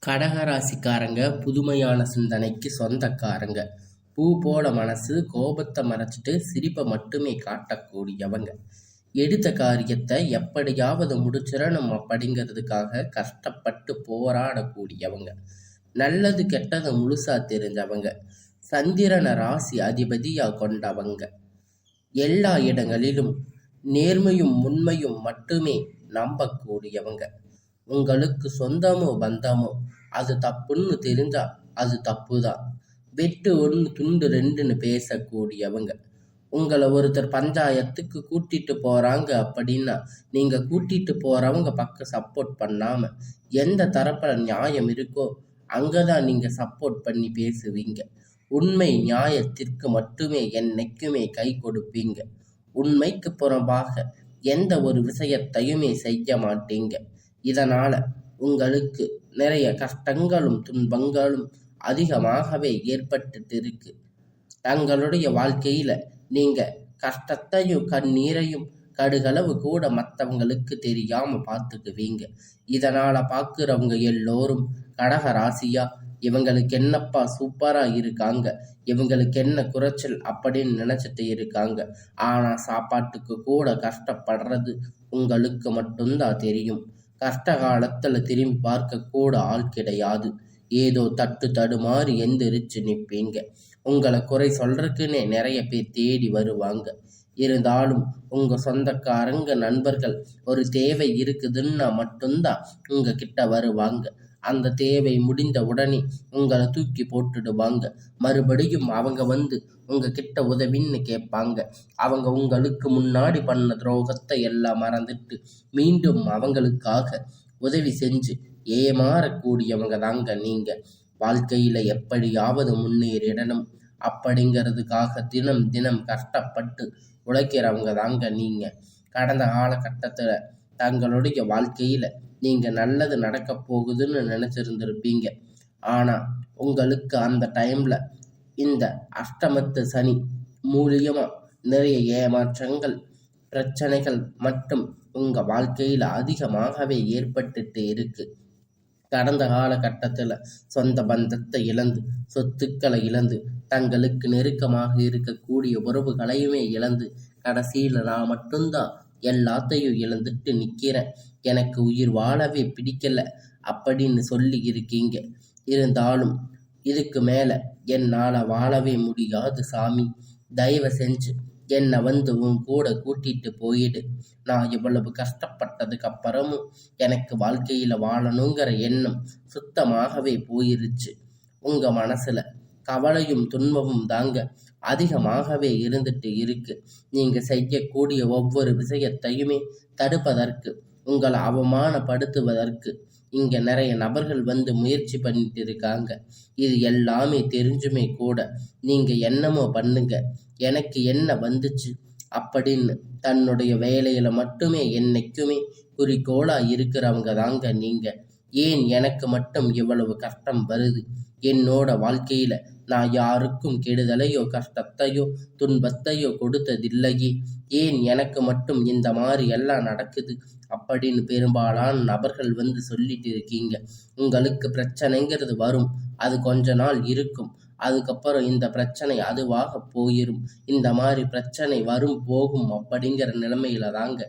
கடகராசிக்காரங்க புதுமையான சிந்தனைக்கு சொந்தக்காரங்க. பூ போல மனசு, கோபத்தை மறைச்சிட்டு சிரிப்பை மட்டுமே காட்டக்கூடியவங்க. எடுத்த காரியத்தை எப்படியாவது முடிச்சிடணும் அப்படிங்கிறதுக்காக கஷ்டப்பட்டு போராடக்கூடியவங்க. நல்லது கெட்டதை முழுசா தெரிஞ்சவங்க. சந்திரனை ராசி அதிபதியா கொண்டவங்க. எல்லா இடங்களிலும் நேர்மையும் உண்மையும் மட்டுமே நம்பக்கூடியவங்க. உங்களுக்கு சொந்தமோ பந்தமோ அது தப்புன்னு தெரிஞ்சா அது தப்பு தான். வெட்டு ஒன்று துண்டு ரெண்டுன்னு பேசக்கூடியவங்க. உங்களை ஒருத்தர் பஞ்சாயத்துக்கு கூட்டிட்டு போறாங்க அப்படின்னா நீங்க கூட்டிட்டு போறவங்க பக்கம் சப்போர்ட் பண்ணாம எந்த தரப்புல நியாயம் இருக்கோ அங்கதான் நீங்க சப்போர்ட் பண்ணி பேசுவீங்க. உண்மை நியாயத்திற்கு மட்டுமே என்னைக்குமே கை கொடுப்பீங்க. உண்மைக்கு புறம்பாக எந்த ஒரு விஷயத்தையுமே செய்ய மாட்டீங்க. இதனால உங்களுக்கு நிறைய கஷ்டங்களும் துன்பங்களும் அதிகமாகவே ஏற்பட்டுட்டு இருக்கு. தங்களுடைய வாழ்க்கையில நீங்க கஷ்டத்தையும் கண்ணீரையும் கடுகளவு கூட மற்றவங்களுக்கு தெரியாம பார்த்துக்குவீங்க. இதனால பார்க்குறவங்க எல்லோரும் கடக ராசியா இவங்களுக்கு என்னப்பா சூப்பரா இருக்காங்க, இவங்களுக்கு என்ன குறைச்சல் அப்படின்னு நினைச்சிட்டு இருக்காங்க. ஆனா சாப்பாட்டுக்கு கூட கஷ்டப்படுறது உங்களுக்கு மட்டும்தான் தெரியும். கஷ்ட காலத்துல திரும்பி பார்க்க கூட ஆள் கிடையாது. ஏதோ தட்டு தடுமாறி எந்திரிச்சு நிற்பீங்க. உங்களை குறை சொல்றதுக்குன்னே நிறைய பேர் தேடி வருவாங்க. இருந்தாலும் உங்க சொந்தக்காரங்க நண்பர்கள் ஒரு தேவை இருக்குதுன்னா மட்டும்தான் உங்க கிட்ட வருவாங்க. அந்த தேவை முடிந்த உடனே உங்களை தூக்கி போட்டுடுவாங்க. மறுபடியும் அவங்க வந்து உங்க கிட்ட உதவின்னு கேட்பாங்க. அவங்க உங்களுக்கு முன்னாடி பண்ண துரோகத்தை எல்லாம் மறந்துட்டு மீண்டும் அவங்களுக்காக உதவி செஞ்சு ஏமாறக்கூடியவங்க தாங்க நீங்க. வாழ்க்கையில எப்படியாவது முன்னேறிடணும் அப்படிங்கிறதுக்காக தினம் தினம் கஷ்டப்பட்டு உழைக்கிறவங்க தாங்க நீங்க. கடந்த காலகட்டத்துல தங்களுடைய வாழ்க்கையில நீங்க நல்லது நடக்க போகுதுன்னு நினைச்சிருந்திருப்பீங்க. ஆனா உங்களுக்கு அந்த டைம்ல இந்த அஷ்டமத்து சனி மூலியமா நிறைய ஏமாற்றங்கள், பிரச்சனைகள் மட்டும் உங்க வாழ்க்கையில அதிகமாகவே ஏற்பட்டுட்டு இருக்கு. கடந்த காலகட்டத்துல சொந்த பந்தத்தை இழந்து, சொத்துக்களை இழந்து, தங்களுக்கு நெருக்கமாக இருக்கக்கூடிய உறவுகளையுமே இழந்து, கடைசியில நான் மட்டும்தான் எல்லாத்தையும் இழந்துட்டு நிக்கிறேன், எனக்கு உயிர் வாழவே பிடிக்கல அப்படின்னு சொல்லி இருக்கீங்க. இருந்தாலும் இதுக்கு மேல என்னால வாழவே முடியாது சாமி, தயவு செஞ்சு என்னை வந்து உன் கூட கூட்டிட்டு போயிடு. நான் இவ்வளவு கஷ்டப்பட்டதுக்கு அப்புறமும் எனக்கு வாழ்க்கையில வாழணுங்கிற எண்ணம் சுத்தமாகவே போயிருச்சு. உங்க மனசுல கவலையும் துன்பமும் தாங்க அதிகமாகவே இருந்துட்டு இருக்கு. நீங்க செய்யக்கூடிய ஒவ்வொரு விஷயத்தையுமே தடுப்பதற்கு, உங்களை அவமானப்படுத்துவதற்கு இங்க நிறைய நபர்கள் வந்து முயற்சி பண்ணிட்டு இருக்காங்க. இது எல்லாமே தெரிஞ்சுமே கூட நீங்க என்னமோ பண்ணுங்க, எனக்கு என்ன வந்துச்சு அப்படின்னு தன்னுடைய வேலையில மட்டுமே என்னைக்குமே குறிக்கோளா இருக்கிறவங்க தாங்க நீங்க. ஏன் எனக்கு மட்டும் இவ்வளவு கஷ்டம் வருது, என்னோட வாழ்க்கையில நான் யாருக்கும் கெடுதலையோ கஷ்டத்தையோ துன்பத்தையோ கொடுத்ததில்லையே, ஏன் எனக்கு மட்டும் இந்த மாதிரி எல்லாம் நடக்குது அப்படின்னு பெரும்பாலான நபர்கள் வந்து சொல்லிட்டு இருக்கீங்க. உங்களுக்கு பிரச்சனைங்கிறது வரும், அது கொஞ்ச நாள் இருக்கும், அதுக்கப்புறம் இந்த பிரச்சனை அதுவாக போயிரும். இந்த மாதிரி பிரச்சனை வரும் போகும் அப்படிங்கிற நிலைமையில தாங்க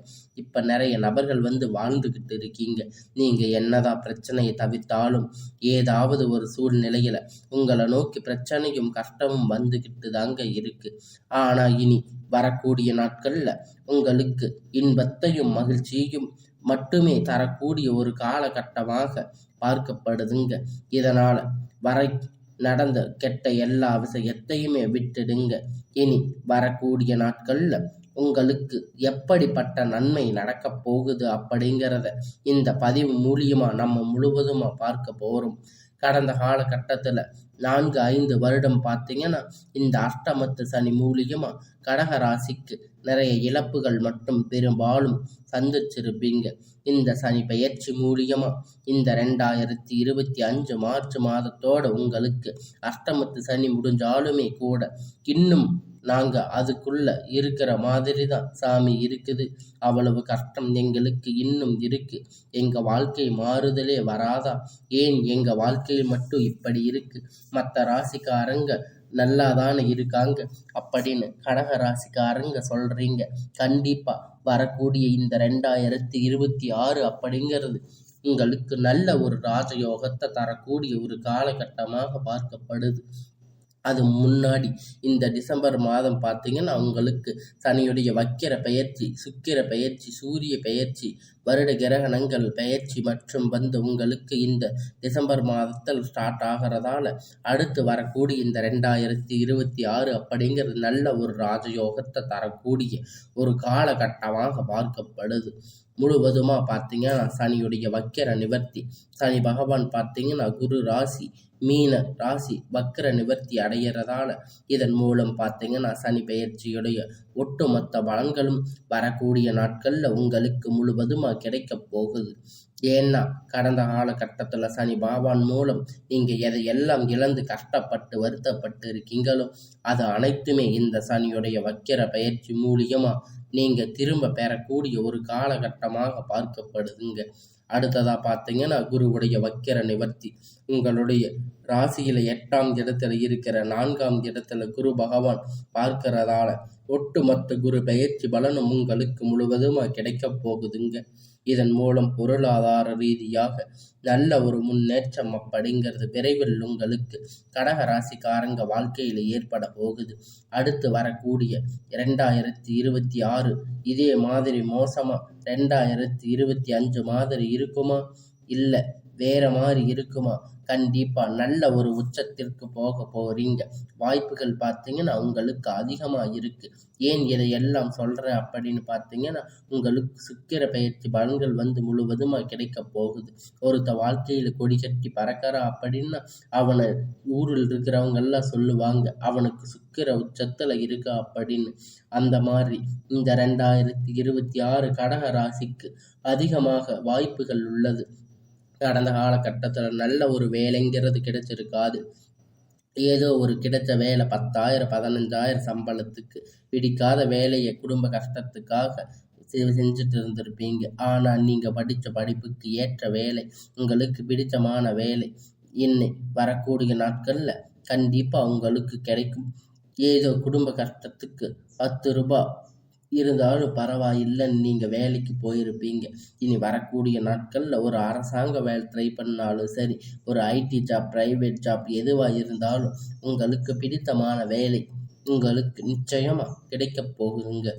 இப்ப நிறைய நபர்கள் வந்து வாழ்ந்துகிட்டு இருக்கீங்க. நீங்க என்னதான் பிரச்சனையை தவிர்த்தாலும் ஏதாவது ஒரு சூழ்நிலையில உங்களை நோக்கி பிரச்சனையும் கஷ்டமும் வந்துகிட்டு தாங்க இருக்கு. ஆனா இனி வரக்கூடிய நாட்கள்ல உங்களுக்கு இன்பத்தையும் மகிழ்ச்சியையும் மட்டுமே தரக்கூடிய ஒரு காலகட்டமாக பார்க்கப்படுதுங்க. இதனால வரை நடந்த கெட்ட எல்லா விஷயத்தையுமே விட்டுடுங்க. இனி வரக்கூடிய நாட்கள்ல உங்களுக்கு எப்படிப்பட்ட நன்மை நடக்க போகுது அப்படிங்கிறத இந்த பதிவு மூலியமா நம்ம முழுவதுமா பார்க்க போறோம். கடந்த காலகட்டத்துல 4-5 வருடம் பார்த்தீங்கன்னா இந்த அஷ்டமத்து சனி மூலியமா கடக ராசிக்கு நிறைய இழப்புகள் மட்டும் பெரும்பாலும் சந்திச்சிருப்பீங்க. இந்த சனி பெயர்ச்சி மூலியமா இந்த 2025 மார்ச் மாதத்தோட உங்களுக்கு அஷ்டமத்து சனி முடிஞ்சாலுமே கூட இன்னும் நாங்கள் அதுக்குள்ள இருக்கிற மாதிரி தான் சாமி இருக்குது. அவ்வளவு கஷ்டம் எங்களுக்கு இன்னும் இருக்கு. எங்கள் வாழ்க்கை மாறுதலே வராதா? ஏன் எங்கள் வாழ்க்கையில் மட்டும் இப்படி இருக்கு? மற்ற ராசிக்காரங்க நல்லா தானே இருக்காங்க அப்படின்னு கடக ராசிக்காரங்க சொல்கிறீங்க. கண்டிப்பாக வரக்கூடிய இந்த 2026 அப்படிங்கிறது உங்களுக்கு நல்ல ஒரு ராஜயோகத்தை தரக்கூடிய ஒரு காலகட்டமாக பார்க்கப்படுது. அது முன்னாடி இந்த டிசம்பர் மாதம் பார்த்தீங்கன்னா உங்களுக்கு சனியுடைய வக்கிர பெயர்ச்சி, சுக்கிர பெயர்ச்சி, சூரிய பெயர்ச்சி, வருட கிரகணங்கள் பெயர்ச்சி மற்றும் உங்களுக்கு இந்த டிசம்பர் மாதத்தில் ஸ்டார்ட் ஆகிறதால அடுத்து வரக்கூடிய இந்த 2026 அப்படிங்கிறது நல்ல ஒரு ராஜயோகத்தை தரக்கூடிய ஒரு காலகட்டமாக பார்க்கப்படுது. முழுவதுமாக பார்த்தீங்கன்னா சனியுடைய வக்கிர நிவர்த்தி. சனி பகவான் பார்த்தீங்கன்னா குரு ராசி மீன ராசி வக்கிர நிவர்த்தி அடைகிறதால இதன் மூலம் பார்த்தீங்கன்னா சனி பெயர்ச்சியுடைய ஒட்டுமொத்த பலன்களும் வரக்கூடிய நாட்களில் உங்களுக்கு முழுவதுமாக கிடைக்க போகுது. ஏன்னா கடந்த காலகட்டத்தில் சனி பகவான் மூலம் நீங்கள் எதையெல்லாம் இழந்து கஷ்டப்பட்டு வருத்தப்பட்டு இருக்கீங்களோ அது அனைத்துமே இந்த சனியுடைய வக்கிர பயிற்சி மூலியமாக நீங்கள் திரும்ப பெறக்கூடிய ஒரு காலகட்டமாக பார்க்கப்படுதுங்க. அடுத்ததாக பார்த்தீங்கன்னா குருவுடைய வக்கிர நிவர்த்தி. உங்களுடைய ராசியில் 8ஆம் இடத்துல இருக்கிற 4ஆம் இடத்துல குரு பகவான் பார்க்கிறதால ஒட்டுமொத்த குரு பெயர்ச்சி பலனும் உங்களுக்கு முழுவதுமாக கிடைக்க போகுதுங்க. இதன் மூலம் பொருளாதார ரீதியாக நல்ல ஒரு முன்னேற்றம் அப்படிங்கிறது விரைவில் உங்களுக்கு கடக ராசிக்காரங்க வாழ்க்கையில் ஏற்பட போகுது. அடுத்து வரக்கூடிய 2026 இதே மாதிரி மோசமாக 2025 மாதிரி இருக்குமா? இல்லை வேற மாதிரி இருக்குமா? கண்டிப்பாக நல்ல ஒரு உச்சத்திற்கு போக போகிறீங்க. வாய்ப்புகள் பார்த்தீங்கன்னா உங்களுக்கு அதிகமாக இருக்குது. ஏன் இதையெல்லாம் சொல்கிறேன் அப்படின்னு பார்த்தீங்கன்னா உங்களுக்கு சுக்கிர பயிற்சி பலன்கள் முழுவதுமாக கிடைக்க போகுது. ஒருத்த வாழ்க்கையில் கொடி கட்டி பறக்கிறா அப்படின்னா அவனை ஊரில் இருக்கிறவங்கெல்லாம் சொல்லுவாங்க அவனுக்கு சுக்கிர உச்சத்தில் இருக்கா அப்படின்னு. அந்த மாதிரி இந்த 2026 கடக ராசிக்கு அதிகமாக வாய்ப்புகள் உள்ளது. கடந்த காலகட்டத்தில் நல்ல ஒரு வேலைங்கிறது கிடைச்சிருக்காது. ஏதோ ஒரு கிடைச்ச வேலை 10,000 15,000 சம்பளத்துக்கு பிடிக்காத வேலையை குடும்ப கஷ்டத்துக்காக செஞ்சுட்டு இருந்திருப்பீங்க. ஆனால் நீங்கள் படித்த படிப்புக்கு ஏற்ற வேலை, உங்களுக்கு பிடித்தமான வேலை இன்னும் வரக்கூடிய நாட்களில் கண்டிப்பாக உங்களுக்கு கிடைக்கும். ஏதோ குடும்ப கஷ்டத்துக்கு 10 ரூபாய் இருந்தாலும் பரவாயில்லைன்னு நீங்கள் வேலைக்கு போயிருப்பீங்க. இனி வரக்கூடிய நாட்களில் ஒரு அரசாங்க வேலை ட்ரை பண்ணாலும் சரி, ஒரு ஐடி ஜாப், ப்ரைவேட் ஜாப் எதுவாக இருந்தாலும் உங்களுக்கு பிடித்தமான வேலை உங்களுக்கு நிச்சயமாக கிடைக்க போகுதுங்க.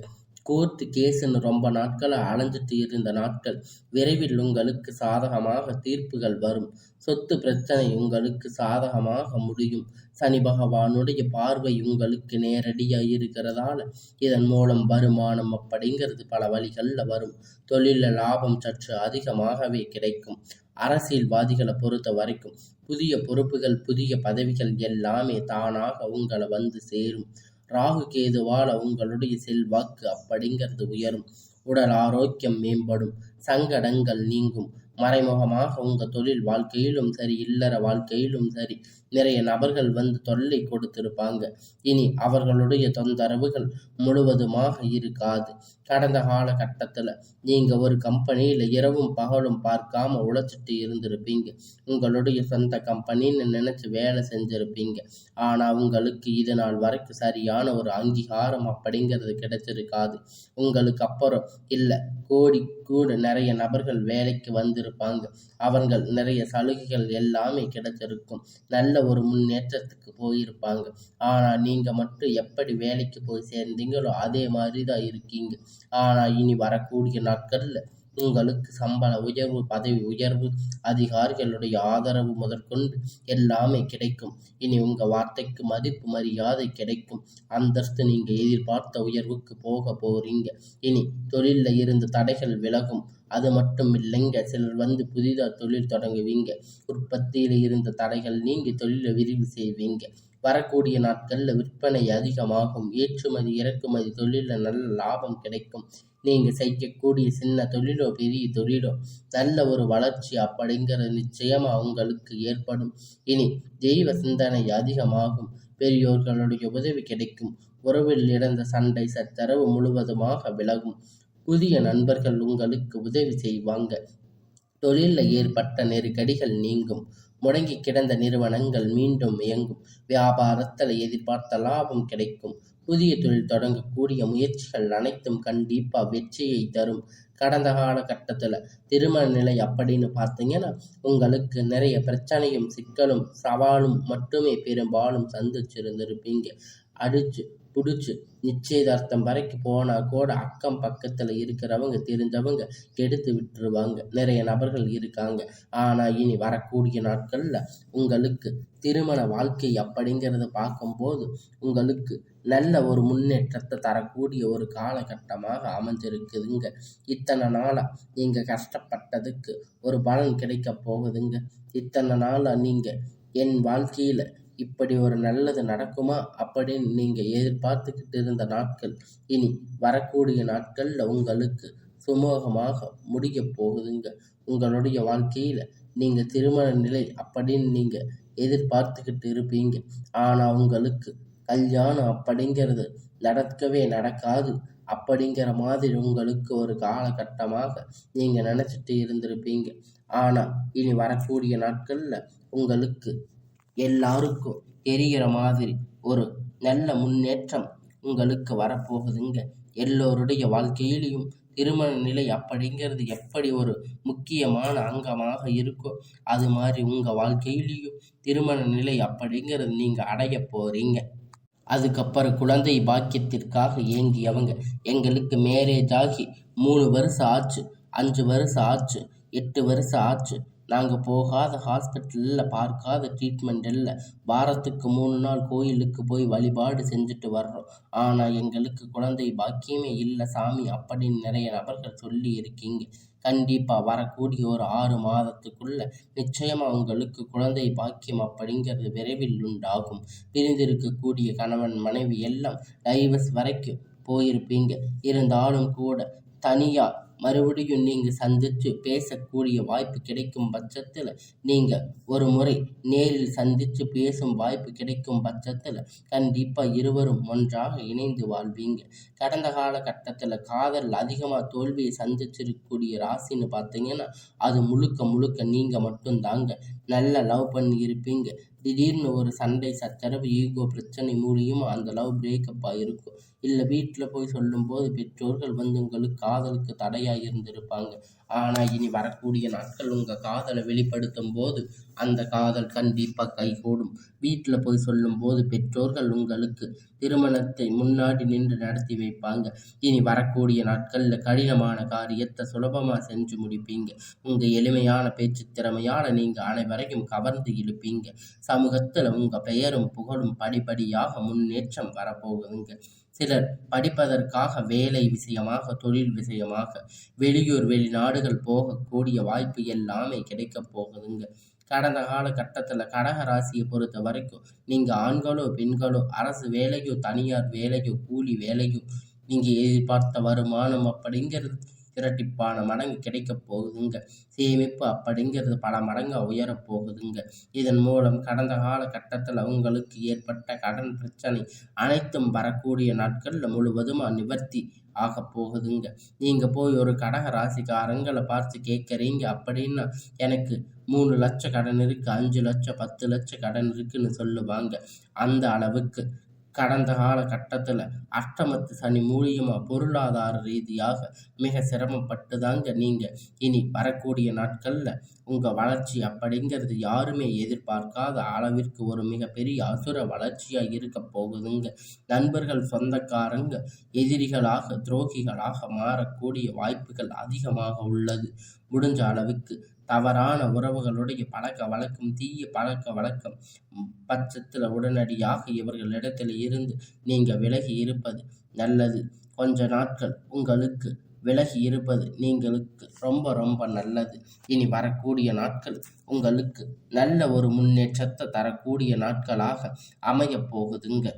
கோர்ட்டு கேஸுன்னு ரொம்ப நாட்களாக அலைஞ்சிட்டு இருந்த நாட்கள் விரைவில் உங்களுக்கு சாதகமாக தீர்ப்புகள் வரும். சொத்து பிரச்சனை உங்களுக்கு சாதகமாக முடியும். சனி பகவானுடைய பார்வை உங்களுக்கு நேரடியாக இருக்கிறதால இதன் மூலம் வருமானம் அப்படிங்கிறது பல வழிகளில் வரும். தொழிலில் லாபம் சற்று அதிகமாகவே கிடைக்கும். அரசியல்வாதிகளை பொறுத்த வரைக்கும் புதிய பொறுப்புகள், புதிய பதவிகள் எல்லாமே தானாக உங்களை சேரும். ராகு கேதுவால் உங்களுடைய செல்வாக்கு அப்படிங்கிறது உயரும். உடல் ஆரோக்கியம் மேம்படும். சங்கடங்கள் நீங்கும். மறைமுகமாக உங்கள் தொழில் வாழ்க்கையிலும் சரி, இல்லற வாழ்க்கையிலும் சரி நிறைய நபர்கள் தொல்லை கொடுத்திருப்பாங்க. இனி அவர்களுடைய தொந்தரவுகள் முழுவதுமாக இருக்காது. கடந்த காலகட்டத்தில் நீங்கள் ஒரு கம்பெனியில் இரவும் பகலும் பார்க்காம உழைச்சிட்டு இருந்திருப்பீங்க. உங்களுடைய சொந்த கம்பெனின்னு நினச்சி வேலை செஞ்சுருப்பீங்க. ஆனால் உங்களுக்கு இது நாள் வரைக்கும் சரியான ஒரு அங்கீகாரம் அப்படிங்கிறது கிடைச்சிருக்காது. உங்களுக்கு அப்புறம் இல்லை கோடி கூட நிறைய நபர்கள் வேலைக்கு வந்திருப்பாங்க. அவர்கள் நிறைய சலுகைகள் எல்லாமே கிடைச்சிருக்கும். நல்ல ஒரு முன்னேற்றத்துக்கு போயிருப்பாங்க. ஆனால் நீங்கள் மட்டும் எப்படி வேலைக்கு போய் சேர்ந்தீங்களோ அதே மாதிரி தான் இருக்கீங்க. ஆனால் இனி வரக்கூடிய நாட்களில் உங்களுக்கு சம்பள உயர்வு, பதவி உயர்வு, அதிகாரிகளுடைய ஆதரவு முதற்கொண்டு எல்லாமே கிடைக்கும். இனி உங்கள் வார்த்தைக்கு மதிப்பு மரியாதை கிடைக்கும். அந்தஸ்து நீங்கள் எதிர்பார்த்த உயர்வுக்கு போக போகிறீங்க. இனி தொழிலில் இருந்து தடைகள் விலகும். அது மட்டும் இல்லைங்க, சிலர் புதிதாக தொழில் தொடங்குவீங்க. உற்பத்தியில் இருந்த தடைகள் நீங்கி தொழிலை விரிவு செய்வீங்க. வரக்கூடிய நாட்களில் விற்பனை அதிகமாகும். ஏற்றுமதி இறக்குமதி தொழிலில் நல்ல லாபம் கிடைக்கும். நீங்கள் செய்யக்கூடிய சின்ன தொழிலோ பெரிய தொழிலோ நல்ல ஒரு வளர்ச்சி அப்படிங்கிறது நிச்சயமாக உங்களுக்கு ஏற்படும். இனி தெய்வ சிந்தனை அதிகமாகும். பெரியோர்களுடைய உதவி கிடைக்கும். உறவில் இழந்த சண்டை சச்சரவு முழுவதுமாக விலகும். புதிய நண்பர்கள் உங்களுக்கு உதவி செய்வாங்க. தொழிலில் ஏற்பட்ட நெருக்கடிகள் நீங்கும். முடங்கி கிடந்த நிறுவனங்கள் மீண்டும் இயங்கும். வியாபாரத்தில் எதிர்பார்த்த லாபம் கிடைக்கும். புதிய தொழில் தொடங்கக்கூடிய முயற்சிகள் அனைத்தும் கண்டிப்பா வெற்றியை தரும். கடந்த காலகட்டத்தில் திருமண நிலை அப்படின்னு பார்த்தீங்கன்னா உங்களுக்கு நிறைய பிரச்சனையும் சிக்கலும் சவாலும் மட்டுமே பெரும்பாலும் சந்திச்சிருந்திருப்பீங்க. அடிச்சு புடிச்சு நிச்சயதார்த்தம் வரைக்கும் போனா கூட அக்கம் பக்கத்தில் இருக்கிறவங்க தெரிஞ்சவங்க எடுத்து விட்டுருவாங்க. நிறைய நபர்கள் இருக்காங்க. ஆனால் இனி வரக்கூடிய நாட்களில் உங்களுக்கு திருமண வாழ்க்கை அப்படிங்கிறத பார்க்கும்போது உங்களுக்கு நல்ல ஒரு முன்னேற்றத்தை தரக்கூடிய ஒரு காலகட்டமாக அமைஞ்சிருக்குதுங்க. இத்தனை நாளாக நீங்கள் கஷ்டப்பட்டதுக்கு ஒரு பலன் கிடைக்க போகுதுங்க. இத்தனை நாளாக நீங்கள் என் வாழ்க்கையில் இப்படி ஒரு நல்லது நடக்குமா அப்படின்னு நீங்கள் எதிர்பார்த்துக்கிட்டு இருந்த நாட்கள் இனி வரக்கூடிய நாட்களில் உங்களுக்கு சுமூகமாக முடிய போகுதுங்க. உங்களுடைய வாழ்க்கையில் நீங்கள் திருமண நிலை அப்படின்னு நீங்கள் எதிர்பார்த்துக்கிட்டு இருப்பீங்க. ஆனால் உங்களுக்கு கல்யாணம் அப்படிங்கிறது நடக்கவே நடக்காது அப்படிங்கிற மாதிரி உங்களுக்கு ஒரு காலகட்டமாக நீங்கள் நினச்சிட்டு இருந்திருப்பீங்க. ஆனால் இனி வரக்கூடிய நாட்களில் உங்களுக்கு எல்லாருக்கும் தெரிகிற மாதிரி ஒரு நல்ல முன்னேற்றம் உங்களுக்கு வரப்போகுதுங்க. எல்லோருடைய வாழ்க்கையிலையும் திருமண நிலை அப்படிங்கிறது எப்படி ஒரு முக்கியமான அங்கமாக இருக்கோ அது மாதிரி உங்கள் வாழ்க்கையிலையும் திருமண நிலை அப்படிங்கிறது நீங்கள் அடைய போகிறீங்க. அதுக்கப்புறம் குழந்தை பாக்கியத்திற்காக ஏங்கியவங்க எங்களுக்கு மேரேஜ் ஆகி 3 வருஷம் ஆச்சு, 5 வருஷம் ஆச்சு, 8 வருஷம் ஆச்சு, நாங்கள் போகாத ஹாஸ்பிட்டலில் பார்க்காத ட்ரீட்மெண்ட் இல்லை, வாரத்துக்கு 3 நாள் கோயிலுக்கு போய் வழிபாடு செஞ்சுட்டு வர்றோம், ஆனால் எங்களுக்கு குழந்தை பாக்கியமே இல்லை சாமி அப்படின்னு நிறைய நபர்கள் சொல்லி இருக்கீங்க. கண்டிப்பாக வரக்கூடிய ஒரு 6 மாதத்துக்குள்ள நிச்சயமாக உங்களுக்கு குழந்தை பாக்கியம் அப்படிங்கிறது விரைவில் உண்டாகும். பிரிந்திருக்கக்கூடிய கணவன் மனைவி எல்லாம் டைவர்ஸ் வரைக்கும் போயிருப்பீங்க. இருந்தாலும் கூட தனியாக மறுபடியும் நீங்கள் சந்தித்து பேசக்கூடிய வாய்ப்பு கிடைக்கும் பட்சத்தில் நீங்கள் ஒரு முறை நேரில் சந்தித்து பேசும் வாய்ப்பு கிடைக்கும் பட்சத்தில் கண்டிப்பாக இருவரும் ஒன்றாக இணைந்து வாழ்வீங்க. கடந்த காலகட்டத்தில் காதல் அதிகமாக தோல்வியை சந்திச்சிருக்கக்கூடிய ராசின்னு பார்த்தீங்கன்னா அது முழுக்க முழுக்க நீங்கள் மட்டும்தாங்க. நல்ல லவ் பண்ணி இருப்பீங்க. திடீர்னு ஒரு சண்டை சச்சரவு ஈகோ பிரச்சனை மூலியமாக அந்த லவ் பிரேக்கப் ஆகிருக்கும். இல்லை வீட்டில் போய் சொல்லும்போது பெற்றோர்கள் உங்களுக்கு காதலுக்கு தடையாக இருந்திருப்பாங்க. ஆனால் இனி வரக்கூடிய நாட்கள் உங்கள் காதலை வெளிப்படுத்தும் போது அந்த காதல் கண்டிப்பாக கைகூடும். வீட்டில் போய் சொல்லும்போது பெற்றோர்கள் உங்களுக்கு திருமணத்தை முன்னாடி நின்று நடத்தி வைப்பாங்க. இனி வரக்கூடிய நாட்களில் கடினமான காரியத்தை சுலபமாக செஞ்சு முடிப்பீங்க. உங்கள் எளிமையான பேச்சு திறமையால் நீங்கள் அனைவரையும் கவர்ந்து இழுப்பீங்க. சமூகத்தில் உங்கள் பெயரும் புகழும் படிப்படியாக முன்னேற்றம் வரப்போகுதுங்க. சிலர் படிப்பதற்காக வேலை விஷயமாக தொழில் விஷயமாக வெளியூர் வெளிநாடுகள் போகக்கூடிய வாய்ப்பு எல்லாமே கிடைக்க போகுதுங்க. கடந்த காலகட்டத்தில் கடக ராசியை பொறுத்த வரைக்கும் நீங்கள் ஆண்களோ பெண்களோ அரசு வேலையோ தனியார் வேலையோ கூலி வேலையோ நீங்கள் எதிர்பார்த்த வருமானம் அப்படிங்கிறது இரட்டிப்பான மடங்கு கிடைக்க போகுதுங்க. சேமிப்பு அப்படிங்கிறது பல மடங்கு உயரப் போகுதுங்க. இதன் மூலம் கடந்த காலகட்டத்தில் உங்களுக்கு ஏற்பட்ட கடன் பிரச்சனை அனைத்தும் வரக்கூடிய நாட்களில் முழுவதுமாக நிவர்த்தி ஆக போகுதுங்க. நீங்கள் போய் ஒரு கடக ராசிக்காரங்களை பார்த்து கேட்குறீங்க அப்படின்னா எனக்கு 3 லட்சம் கடன் இருக்குது, 5 லட்சம் 10 லட்சம் கடன் இருக்குன்னு சொல்லுவாங்க. அந்த அளவுக்கு கடந்த காலகட்டத்தில் அஷ்டமத்து சனி மூலியமாக பொருளாதார ரீதியாக மிக சிரமப்பட்டு தாங்க நீங்கள் இனி வரக்கூடிய நாட்களில் உங்கள் வளர்ச்சி அப்படிங்கிறது யாருமே எதிர்பார்க்காத அளவிற்கு ஒரு மிகப்பெரிய அசுர வளர்ச்சியாக இருக்க போகுதுங்க. நண்பர்கள் சொந்தக்காரங்க எதிரிகளாக துரோகிகளாக மாறக்கூடிய வாய்ப்புகள் அதிகமாக உள்ளது. முடிஞ்ச அளவுக்கு தவறான உறவுகளுடைய பழக்க வழக்கம் தீய பழக்க வழக்கம் பட்சத்தில் உடனடியாக இவர்களிடத்தில் இருந்து நீங்கள் விலகி இருப்பது நல்லது. கொஞ்ச நாட்கள் உங்களுக்கு விலகி இருப்பது நீங்களுக்கு ரொம்ப ரொம்ப நல்லது. இனி வரக்கூடிய நாட்கள் உங்களுக்கு நல்ல ஒரு முன்னேற்றத்தை தரக்கூடிய நாட்களாக அமையப் போகுதுங்க.